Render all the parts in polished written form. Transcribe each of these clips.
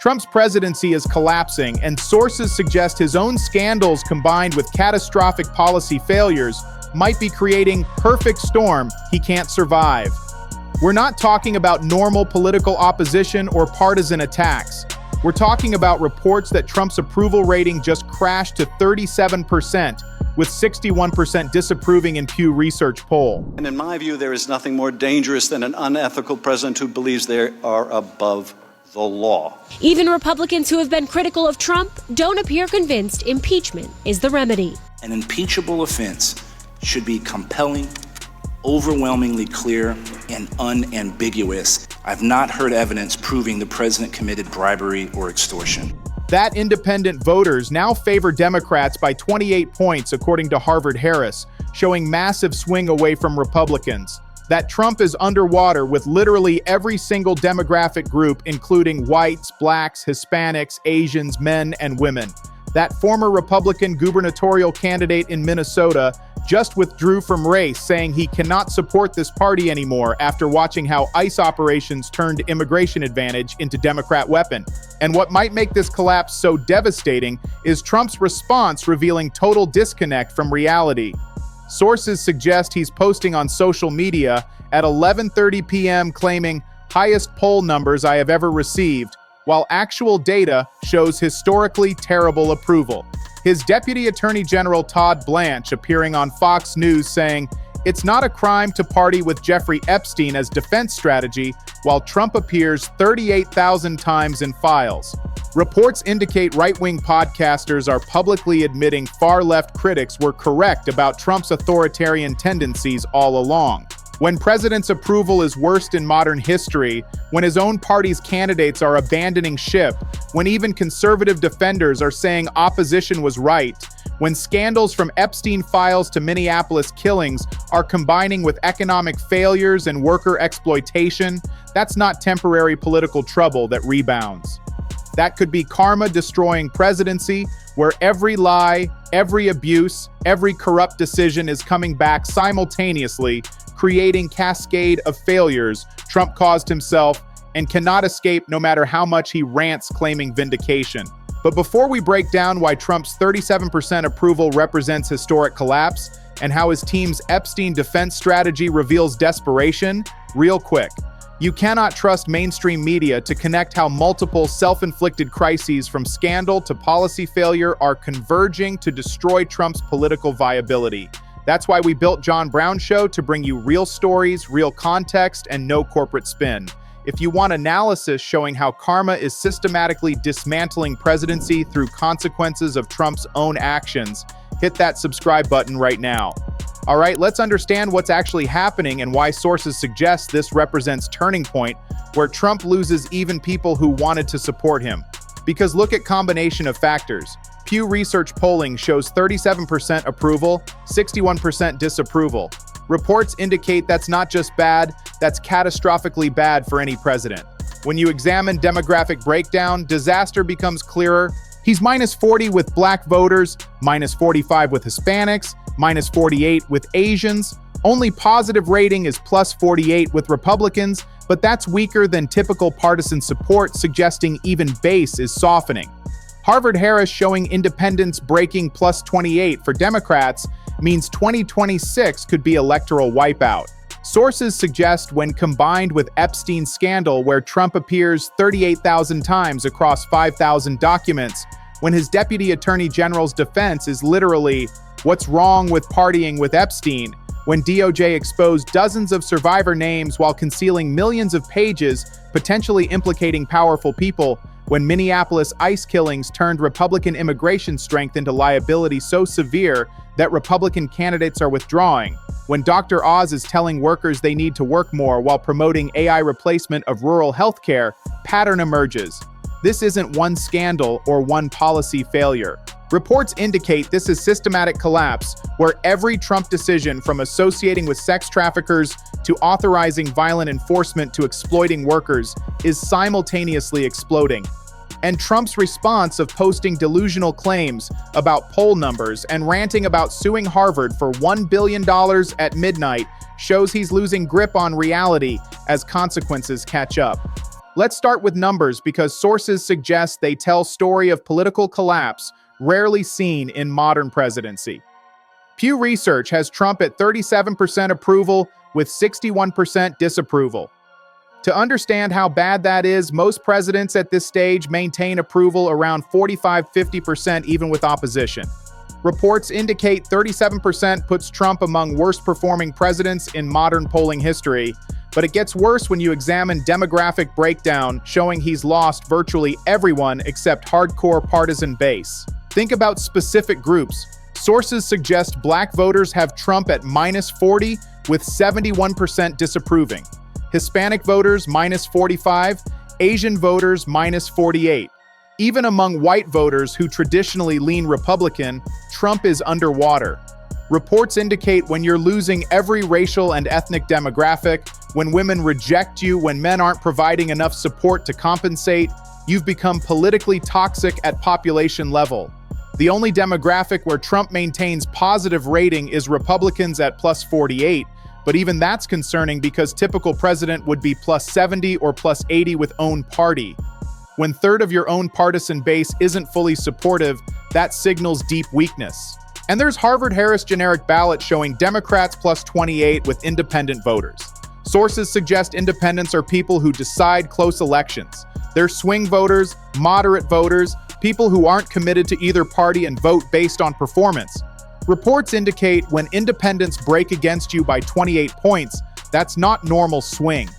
Trump's presidency is collapsing, and sources suggest his own scandals combined with catastrophic policy failures might be creating perfect storm he can't survive. We're not talking about normal political opposition or partisan attacks. We're talking about reports that Trump's approval rating just crashed to 37%, with 61% disapproving in Pew Research poll. And in my view, there is nothing more dangerous than an unethical president who believes they are above the law. Even Republicans who have been critical of Trump don't appear convinced impeachment is the remedy. An impeachable offense should be compelling, overwhelmingly clear, and unambiguous. I've not heard evidence proving the president committed bribery or extortion. That independent voters now favor Democrats by 28 points, according to Harvard-Harris, showing massive swing away from Republicans. That Trump is underwater with literally every single demographic group, including whites, blacks, Hispanics, Asians, men, and women. That former Republican gubernatorial candidate in Minnesota just withdrew from race, saying he cannot support this party anymore after watching how ICE operations turned immigration advantage into Democrat weapon. And what might make this collapse so devastating is Trump's response revealing total disconnect from reality. Sources suggest he's posting on social media at 11:30 p.m. claiming highest poll numbers I have ever received, while actual data shows historically terrible approval. His Deputy Attorney General Todd Blanche appearing on Fox News saying, "It's not a crime to party with Jeffrey Epstein as defense strategy," while Trump appears 38,000 times in files. Reports indicate right-wing podcasters are publicly admitting far-left critics were correct about Trump's authoritarian tendencies all along. When president's approval is worst in modern history, when his own party's candidates are abandoning ship, when even conservative defenders are saying opposition was right, when scandals from Epstein files to Minneapolis killings are combining with economic failures and worker exploitation, that's not temporary political trouble that rebounds. That could be karma destroying presidency, where every lie, every abuse, every corrupt decision is coming back simultaneously, creating cascade of failures Trump caused himself and cannot escape no matter how much he rants claiming vindication. But before we break down why Trump's 37% approval represents historic collapse and how his team's Epstein defense strategy reveals desperation, real quick. You cannot trust mainstream media to connect how multiple self-inflicted crises from scandal to policy failure are converging to destroy Trump's political viability. That's why we built John Brown Show to bring you real stories, real context, and no corporate spin. If you want analysis showing how karma is systematically dismantling presidency through consequences of Trump's own actions, hit that subscribe button right now. All right, let's understand what's actually happening and why sources suggest this represents turning point where Trump loses even people who wanted to support him. Because look at combination of factors. Pew Research polling shows 37% approval, 61% disapproval. Reports indicate that's not just bad, that's catastrophically bad for any president. When you examine demographic breakdown, disaster becomes clearer. He's minus 40 with black voters, minus 45 with Hispanics, minus 48 with Asians. Only positive rating is plus 48 with Republicans, but that's weaker than typical partisan support, suggesting even base is softening. Harvard-Harris showing independents breaking plus 28 for Democrats means 2026 could be electoral wipeout. Sources suggest when combined with Epstein's scandal, where Trump appears 38,000 times across 5,000 documents, when his deputy attorney general's defense is literally, "What's wrong with partying with Epstein?" when DOJ exposed dozens of survivor names while concealing millions of pages, potentially implicating powerful people, when Minneapolis ICE killings turned Republican immigration strength into liability so severe that Republican candidates are withdrawing, when Dr. Oz is telling workers they need to work more while promoting AI replacement of rural healthcare, pattern emerges. This isn't one scandal or one policy failure. Reports indicate this is systematic collapse, where every Trump decision, from associating with sex traffickers to authorizing violent enforcement to exploiting workers, is simultaneously exploding. And Trump's response of posting delusional claims about poll numbers and ranting about suing Harvard for $1 billion at midnight shows he's losing grip on reality as consequences catch up. Let's start with numbers because sources suggest they tell story of political collapse rarely seen in modern presidency. Pew Research has Trump at 37% approval with 61% disapproval. To understand how bad that is, most presidents at this stage maintain approval around 45-50% even with opposition. Reports indicate 37% puts Trump among worst-performing presidents in modern polling history, but it gets worse when you examine demographic breakdown showing he's lost virtually everyone except hardcore partisan base. Think about specific groups. Sources suggest black voters have Trump at -40 with 71% disapproving. Hispanic voters -45, Asian voters -48. Even among white voters who traditionally lean Republican, Trump is underwater. Reports indicate when you're losing every racial and ethnic demographic, when women reject you, when men aren't providing enough support to compensate, you've become politically toxic at population level. The only demographic where Trump maintains positive rating is Republicans at +48, but even that's concerning because typical president would be +70 or +80 with own party. When third of your own partisan base isn't fully supportive, that signals deep weakness. And there's Harvard-Harris generic ballot showing Democrats +28 with independent voters. Sources suggest independents are people who decide close elections. They're swing voters, moderate voters, people who aren't committed to either party and vote based on performance. Reports indicate when independents break against you by 28 points, that's not normal swing.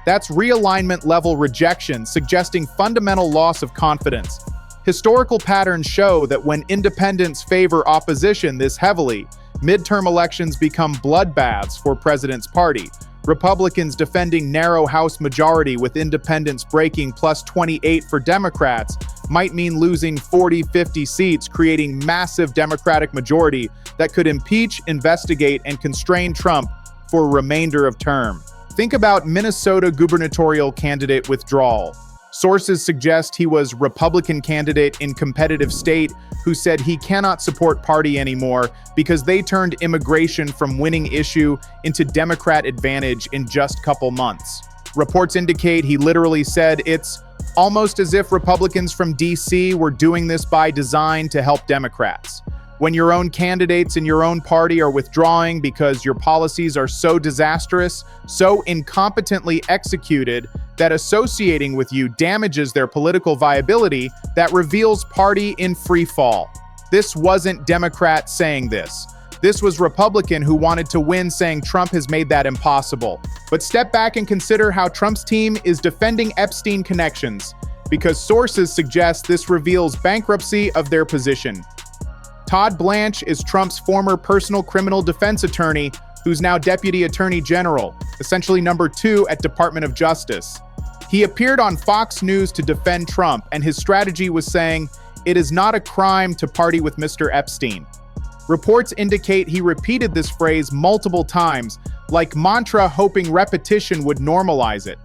That's realignment level rejection, suggesting fundamental loss of confidence. Historical patterns show that when independents favor opposition this heavily, midterm elections become bloodbaths for president's party. Republicans defending narrow House majority with independents breaking +28 for Democrats might mean losing 40-50 seats, creating massive Democratic majority that could impeach, investigate, and constrain Trump for a remainder of term. Think about Minnesota gubernatorial candidate withdrawal. Sources suggest he was Republican candidate in competitive state who said he cannot support party anymore because they turned immigration from winning issue into Democrat advantage in just couple months. Reports indicate he literally said it's almost as if Republicans from DC were doing this by design to help Democrats. When your own candidates in your own party are withdrawing because your policies are so disastrous, so incompetently executed, that associating with you damages their political viability, that reveals party in free fall. This wasn't Democrat saying this. This was Republican who wanted to win saying Trump has made that impossible. But step back and consider how Trump's team is defending Epstein connections, because sources suggest this reveals bankruptcy of their position. Todd Blanche is Trump's former personal criminal defense attorney, who's now Deputy Attorney General, essentially number 2 at Department of Justice. He appeared on Fox News to defend Trump, and his strategy was saying, "It is not a crime to party with Mr. Epstein." Reports indicate he repeated this phrase multiple times, like mantra, hoping repetition would normalize it.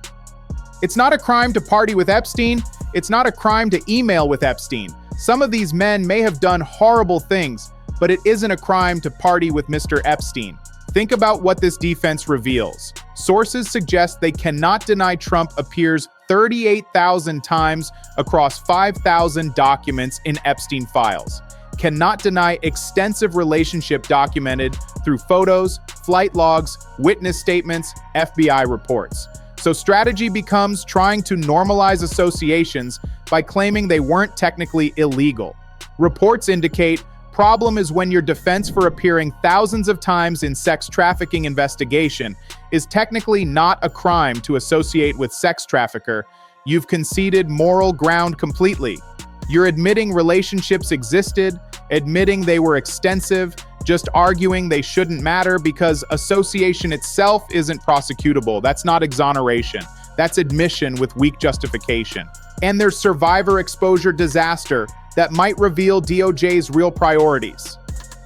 It's not a crime to party with Epstein. It's not a crime to email with Epstein. Some of these men may have done horrible things, but it isn't a crime to party with Mr. Epstein. Think about what this defense reveals. Sources suggest they cannot deny Trump appears 38,000 times across 5,000 documents in Epstein files. Cannot deny extensive relationship documented through photos, flight logs, witness statements, FBI reports. So strategy becomes trying to normalize associations by claiming they weren't technically illegal. Reports indicate problem is when your defense for appearing thousands of times in sex trafficking investigation is technically not a crime to associate with sex trafficker. You've conceded moral ground completely. You're admitting relationships existed, admitting they were extensive, just arguing they shouldn't matter because association itself isn't prosecutable. That's not exoneration. That's admission with weak justification. And there's survivor exposure disaster that might reveal DOJ's real priorities.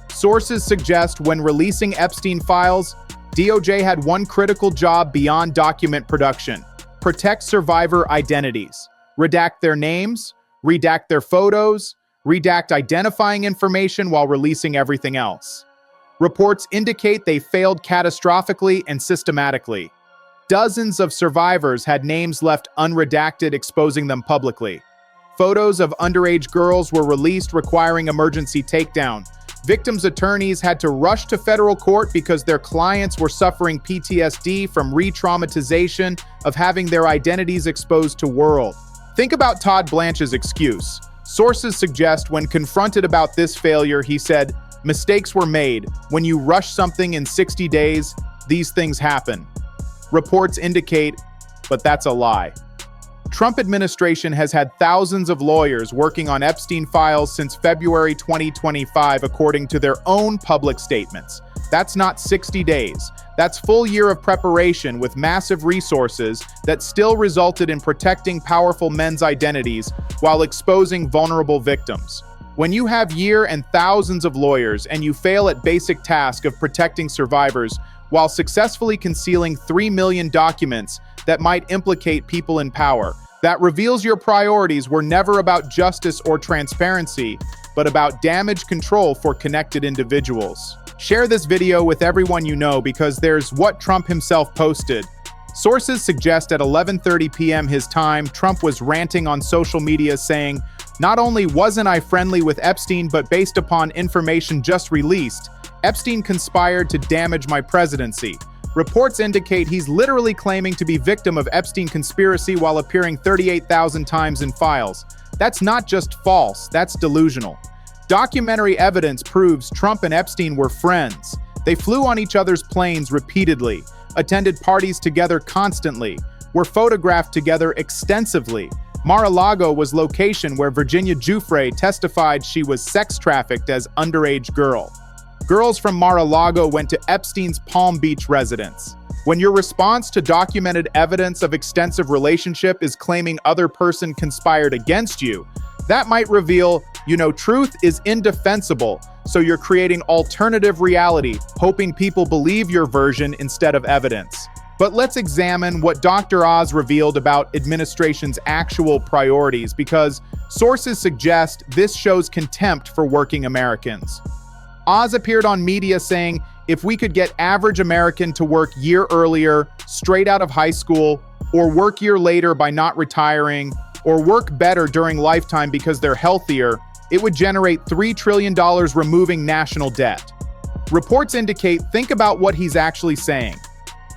Sources suggest when releasing Epstein files, DOJ had one critical job beyond document production: protect survivor identities, redact their names, redact their photos, redact identifying information while releasing everything else. Reports indicate they failed catastrophically and systematically. Dozens of survivors had names left unredacted, exposing them publicly. Photos of underage girls were released, requiring emergency takedown. Victims' attorneys had to rush to federal court because their clients were suffering PTSD from re-traumatization of having their identities exposed to world. Think about Todd Blanche's excuse. Sources suggest when confronted about this failure, he said, "Mistakes were made. When you rush something in 60 days, these things happen." Reports indicate, but that's a lie. Trump administration has had thousands of lawyers working on Epstein files since February 2025, according to their own public statements. That's not 60 days. That's full year of preparation with massive resources that still resulted in protecting powerful men's identities while exposing vulnerable victims. When you have year and thousands of lawyers and you fail at basic task of protecting survivors while successfully concealing 3 million documents that might implicate people in power, that reveals your priorities were never about justice or transparency, but about damage control for connected individuals. Share this video with everyone you know because there's what Trump himself posted. Sources suggest at 11:30 p.m. his time, Trump was ranting on social media saying, "Not only wasn't I friendly with Epstein, but based upon information just released, Epstein conspired to damage my presidency." Reports indicate he's literally claiming to be victim of Epstein conspiracy while appearing 38,000 times in files. That's not just false, that's delusional. Documentary evidence proves Trump and Epstein were friends. They flew on each other's planes repeatedly, attended parties together constantly, were photographed together extensively. Mar-a-Lago was location where Virginia Giuffre testified she was sex trafficked as underage girl. Girls from Mar-a-Lago went to Epstein's Palm Beach residence. When your response to documented evidence of extensive relationship is claiming other person conspired against you, that might reveal, truth is indefensible, so you're creating alternative reality, hoping people believe your version instead of evidence. But let's examine what Dr. Oz revealed about administration's actual priorities, because sources suggest this shows contempt for working Americans. Oz appeared on media saying, if we could get average American to work year earlier, straight out of high school, or work year later by not retiring, or work better during lifetime because they're healthier, it would generate $3 trillion removing national debt. Reports indicate, think about what he's actually saying.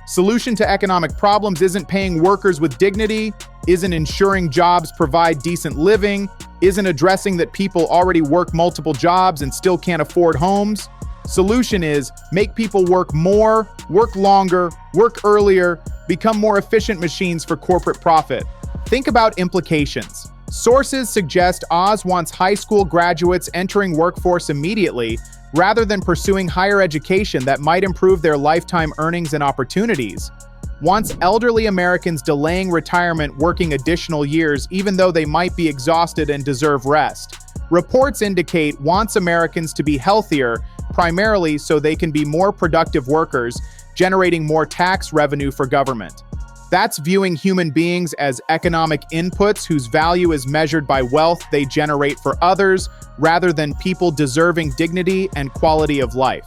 Solution to economic problems isn't paying workers with dignity, isn't ensuring jobs provide decent living, isn't addressing that people already work multiple jobs and still can't afford homes. Solution is make people work more, work longer, work earlier, become more efficient machines for corporate profit. Think about implications. Sources suggest Oz wants high school graduates entering workforce immediately rather than pursuing higher education that might improve their lifetime earnings and opportunities. Wants elderly Americans delaying retirement working additional years even though they might be exhausted and deserve rest. Reports indicate wants Americans to be healthier, primarily so they can be more productive workers, generating more tax revenue for government. That's viewing human beings as economic inputs whose value is measured by wealth they generate for others, rather than people deserving dignity and quality of life.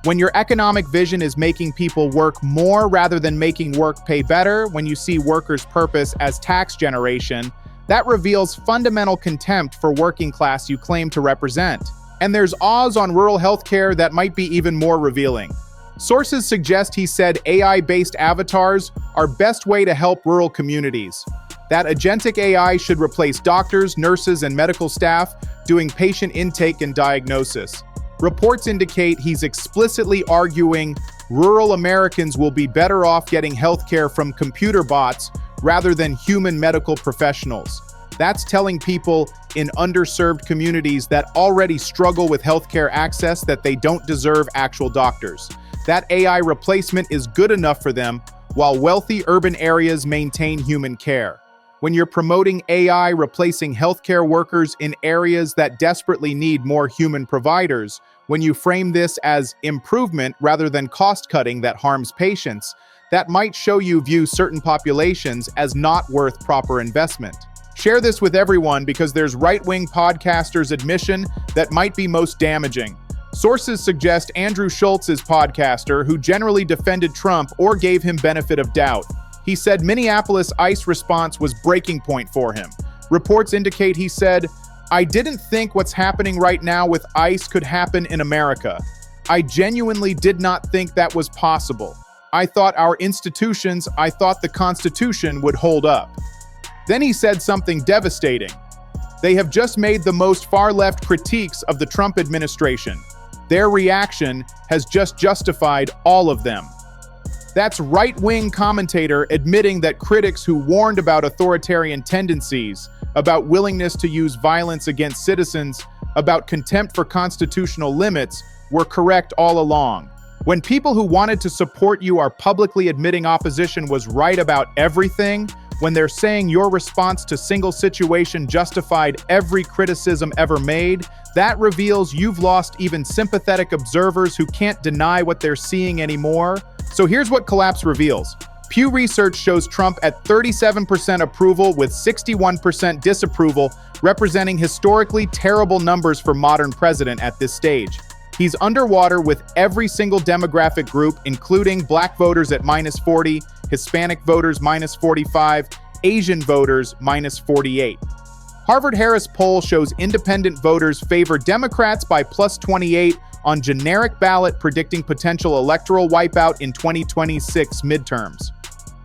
When your economic vision is making people work more rather than making work pay better, when you see workers' purpose as tax generation, that reveals fundamental contempt for working class you claim to represent. And there's Oz on rural healthcare that might be even more revealing. Sources suggest he said AI-based avatars are best way to help rural communities. That agentic AI should replace doctors, nurses, and medical staff doing patient intake and diagnosis. Reports indicate he's explicitly arguing rural Americans will be better off getting healthcare from computer bots rather than human medical professionals. That's telling people in underserved communities that already struggle with healthcare access that they don't deserve actual doctors. That AI replacement is good enough for them, while wealthy urban areas maintain human care. When you're promoting AI replacing healthcare workers in areas that desperately need more human providers, when you frame this as improvement rather than cost-cutting that harms patients, that might show you view certain populations as not worth proper investment. Share this with everyone because there's right-wing podcasters' admission that might be most damaging. Sources suggest Andrew Schultz is podcaster who generally defended Trump or gave him benefit of doubt. He said Minneapolis ICE response was breaking point for him. Reports indicate he said, "I didn't think what's happening right now with ICE could happen in America. I genuinely did not think that was possible. I thought our institutions, I thought the Constitution would hold up." Then he said something devastating. They have just made the most far-left critiques of the Trump administration. Their reaction has just justified all of them. That's right-wing commentator admitting that critics who warned about authoritarian tendencies, about willingness to use violence against citizens, about contempt for constitutional limits, were correct all along. When people who wanted to support you are publicly admitting opposition was right about everything, when they're saying your response to single situation justified every criticism ever made, that reveals you've lost even sympathetic observers who can't deny what they're seeing anymore. So here's what collapse reveals. Pew Research shows Trump at 37% approval with 61% disapproval, representing historically terrible numbers for modern president at this stage. He's underwater with every single demographic group, including Black voters at -40, Hispanic voters -45, Asian voters -48. Harvard-Harris poll shows independent voters favor Democrats by +28 on generic ballot, predicting potential electoral wipeout in 2026 midterms.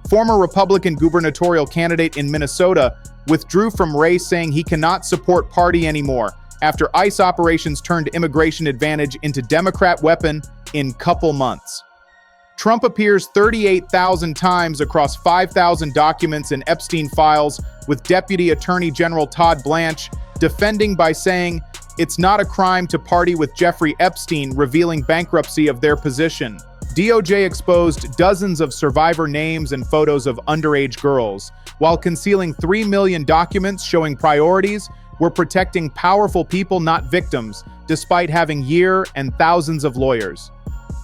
Former Republican gubernatorial candidate in Minnesota withdrew from race, saying he cannot support party anymore after ICE operations turned immigration advantage into Democrat weapon in couple months. Trump appears 38,000 times across 5,000 documents and Epstein files, with Deputy Attorney General Todd Blanche defending by saying, "It's not a crime to party with Jeffrey Epstein," revealing bankruptcy of their position. DOJ exposed dozens of survivor names and photos of underage girls, while concealing 3 million documents showing priorities. We're protecting powerful people, not victims, despite having years and thousands of lawyers.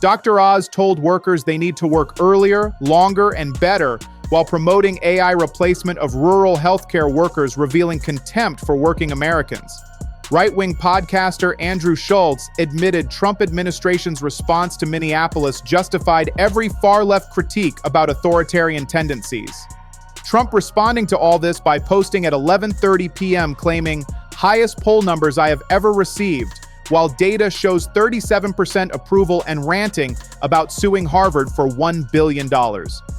Dr. Oz told workers they need to work earlier, longer, and better, while promoting AI replacement of rural healthcare workers, revealing contempt for working Americans. Right-wing podcaster Andrew Schultz admitted Trump administration's response to Minneapolis justified every far-left critique about authoritarian tendencies. Trump responding to all this by posting at 11:30 p.m. claiming, "Highest poll numbers I have ever received," while data shows 37% approval and ranting about suing Harvard for $1 billion.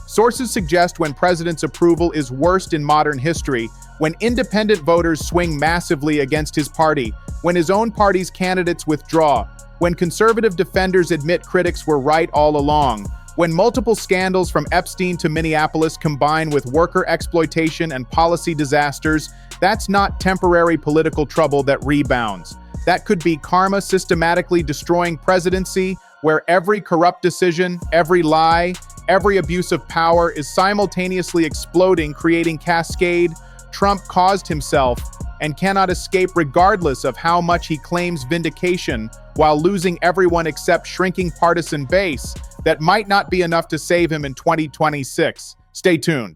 Sources suggest when president's approval is worst in modern history, when independent voters swing massively against his party, when his own party's candidates withdraw, when conservative defenders admit critics were right all along, when multiple scandals from Epstein to Minneapolis combine with worker exploitation and policy disasters. That's not temporary political trouble that rebounds. That could be karma systematically destroying presidency, where every corrupt decision, every lie, every abuse of power is simultaneously exploding, creating cascade. Trump caused himself and cannot escape regardless of how much he claims vindication, while losing everyone except shrinking partisan base that might not be enough to save him in 2026. Stay tuned.